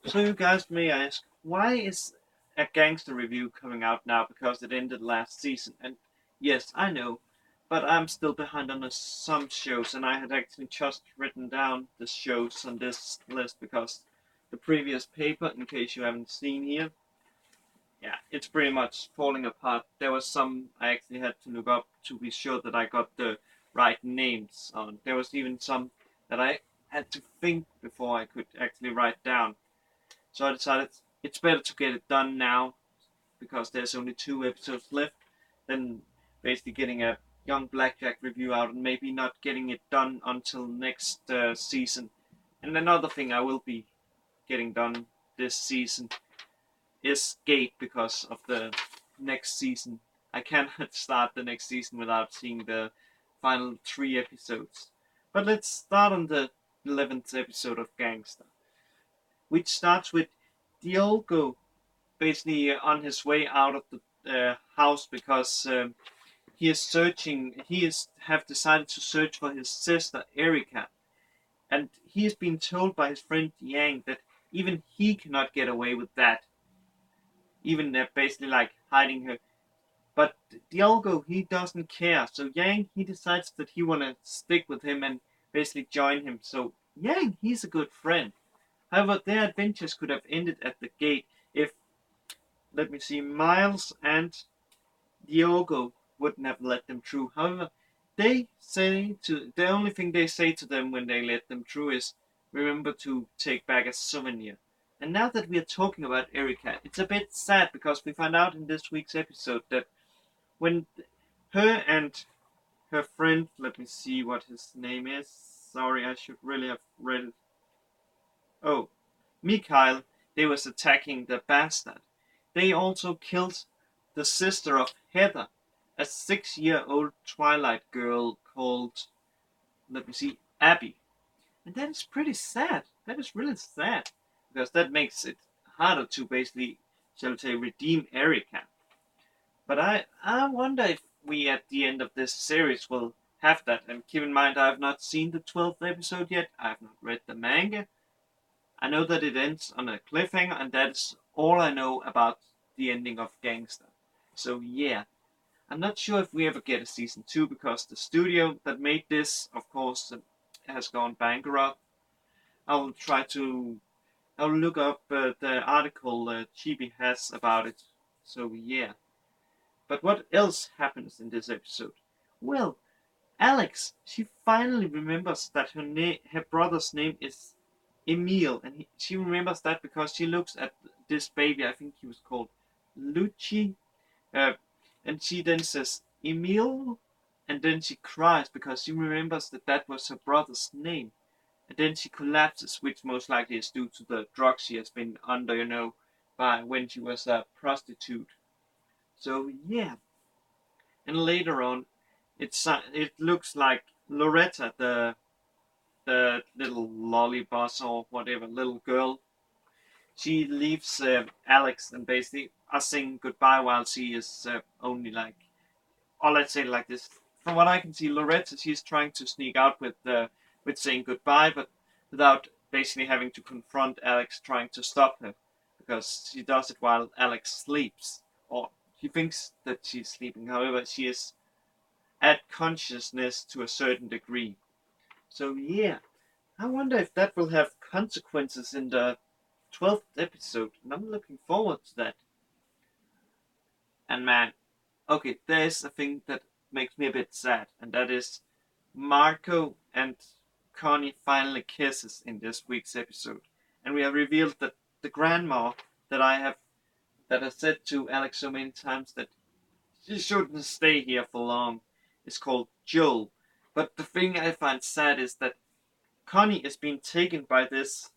So you guys may ask, why is a Gangster review coming out now? Because it ended last season. And yes, I know, but I'm still behind on some shows, and I had actually just written down the shows on this list because the previous paper, in case you haven't seen here, yeah, it's pretty much falling apart. There was some I actually had to look up to be sure that I got the right names on. There was even some that I had to think before I could actually write down. So I decided it's better to get it done now because there's only 2 episodes left than basically getting a Young Blackjack review out and maybe not getting it done until next season. And another thing I will be getting done this season is Gate because of the next season. I cannot start the next season without seeing the final 3 episodes. But let's start on the 11th episode of Gangsta, which starts with Diogo basically on his way out of the house because he is searching. He is have decided to search for his sister Erika, and he has been told by his friend Yang that even he cannot get away with that. Even basically like hiding her. But Diogo he doesn't care. So Yang he decides that he wanna stick with him and basically join him. So Yang he's a good friend. However, their adventures could have ended at the gate if, let me see, Miles and Diogo wouldn't have let them through. However, the only thing they say to them when they let them through is remember to take back a souvenir. And now that we are talking about Erika, it's a bit sad because we find out in this week's episode that when her and her friend, let me see what his name is. Sorry, I should really have read it. Oh, Mikhail, they was attacking the bastard. They also killed the sister of Heather, a 6-year-old Twilight girl called, let me see, Abby. And that is pretty sad. That is really sad. Because that makes it harder to basically, shall we say, redeem Erika. But I wonder if we at the end of this series will have that. And keep in mind, I have not seen the 12th episode yet. I have not read the manga. I know that it ends on a cliffhanger, and that's all I know about the ending of Gangsta. So yeah, I'm not sure if we ever get a season 2 because the studio that made this, of course, has gone bankrupt. I will try to. I'll look up the article Chibi has about it. So yeah. But what else happens in this episode? Well, Alex, she finally remembers that her brother's name is Emil, and she remembers that because she looks at this baby. I think he was called Lucci, uh, and she then says Emil, and then she cries because she remembers that that was her brother's name, and then she collapses, which most likely is due to the drugs she has been under, by when she was a prostitute. So yeah, and later on, it looks like Loretta, the little lolly boss or whatever little girl. She leaves Alex and basically are saying goodbye while she is only like, or let's say like this. From what I can see, Loretta she's trying to sneak out with saying goodbye, but without basically having to confront Alex trying to stop her, because she does it while Alex sleeps, or she thinks that she's sleeping. However, she is at consciousness to a certain degree. So yeah, I wonder if that will have consequences in the 12th episode, and I'm looking forward to that. And man, okay, there's a thing that makes me a bit sad, and that is Marco and Connie finally kisses in this week's episode, and we have revealed that the grandma that I said to Alex so many times that she shouldn't stay here for long is called Joel. But the thing I find sad is that Connie is being taken by this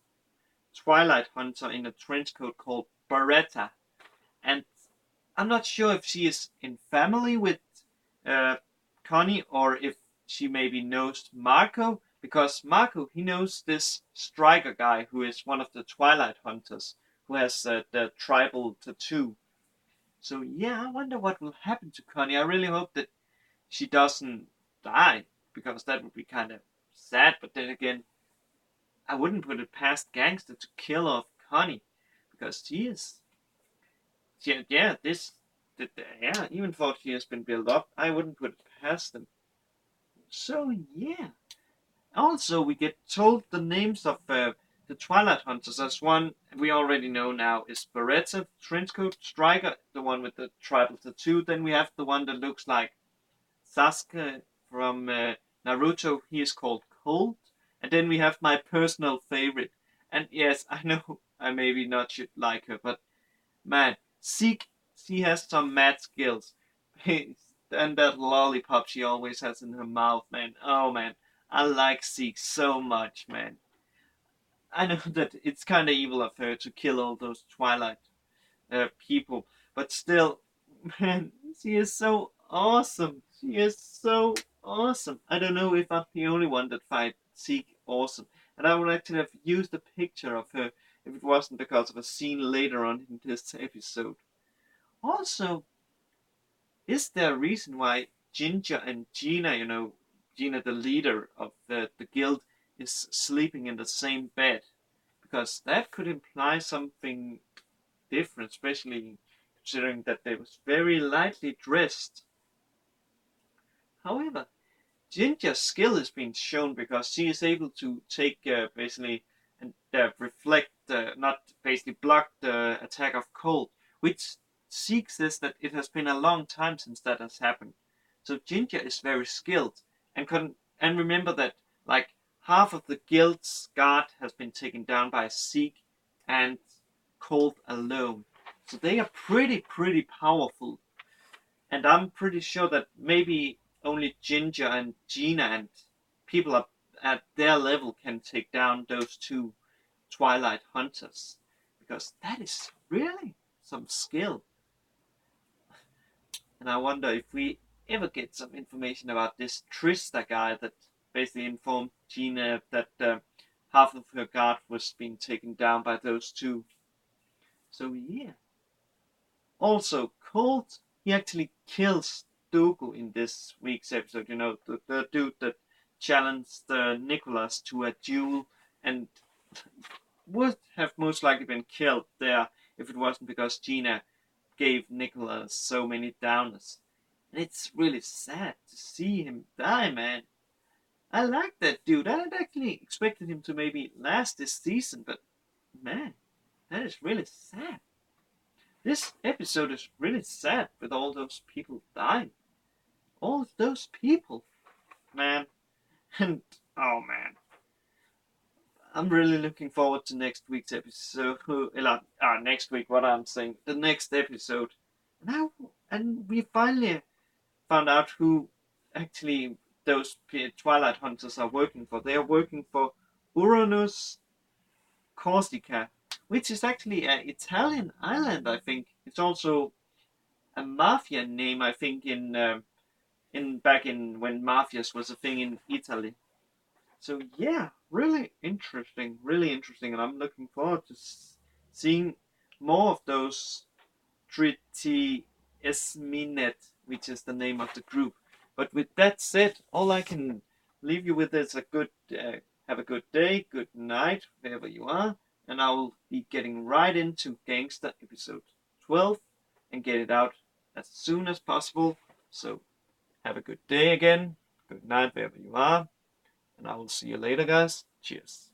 Twilight Hunter in a trench coat called Barretta, and I'm not sure if she is in family with uh, Connie or if she maybe knows Marco, because Marco he knows this striker guy who is one of the Twilight Hunters who has the tribal tattoo. So yeah, I wonder what will happen to Connie. I really hope that she doesn't die because that would be kind of sad. But then again, I wouldn't put it past Gangster to kill off Connie, because even though she has been built up, I wouldn't put it past them. So yeah. Also, we get told the names of the Twilight Hunters. As one we already know now is Beretta, Trenchcoat, Striker, the one with the tribal tattoo. Then we have the one that looks like Sasuke from Naruto. He is called Cold. And then we have my personal favorite. And yes, I know I maybe not should like her, but man, Zeke, she has some mad skills. And that lollipop she always has in her mouth, man. Oh man, I like Zeke so much, man. I know that it's kind of evil of her to kill all those Twilight people, but still, man, she is so awesome. She is so awesome. I don't know if I'm the only one that finds Zeke awesome, and I would actually have used a picture of her if it wasn't because of a scene later on in this episode. Also, is there a reason why Ginger and Gina, Gina, the leader of the guild, is sleeping in the same bed? Because that could imply something different, especially considering that they was very lightly dressed. However, Ginger's skill is being shown because she is able to take basically and reflect, not basically block the attack of cold, which Zeke says that it has been a long time since that has happened. So Ginger is very skilled, and remember that like half of the guild's guard has been taken down by Zeke and Cold alone. So they are pretty powerful, and I'm pretty sure that maybe only Ginger and Gina and people up at their level can take down those two Twilight Hunters. Because that is really some skill. And I wonder if we ever get some information about this Trista guy that basically informed Gina that half of her guard was being taken down by those two. So yeah. Also, Colt, he actually kills Dooku in this week's episode. The dude that challenged Nicholas to a duel and would have most likely been killed there if it wasn't because Gina gave Nicholas so many downers. And it's really sad to see him die, man. I like that dude. I had actually expected him to maybe last this season, but man, that is really sad. This episode is really sad with all those people dying. All of those people, man. And oh man, I'm really looking forward to next week's episode. Next week, what I'm saying, the next episode. Now, and we finally found out who actually those Twilight Hunters are working for. They are working for Uranus Corsica, which is actually an Italian island, I think. It's also a mafia name, I think, in back in when mafias was a thing in Italy. So yeah, really interesting, and I'm looking forward to seeing more of those Triti Esminet, which is the name of the group. But with that said, all I can leave you with is have a good day, good night, wherever you are, and I will be getting right into Gangsta episode 12 and get it out as soon as possible. So have a good day again, good night, wherever you are, and I will see you later, guys. Cheers.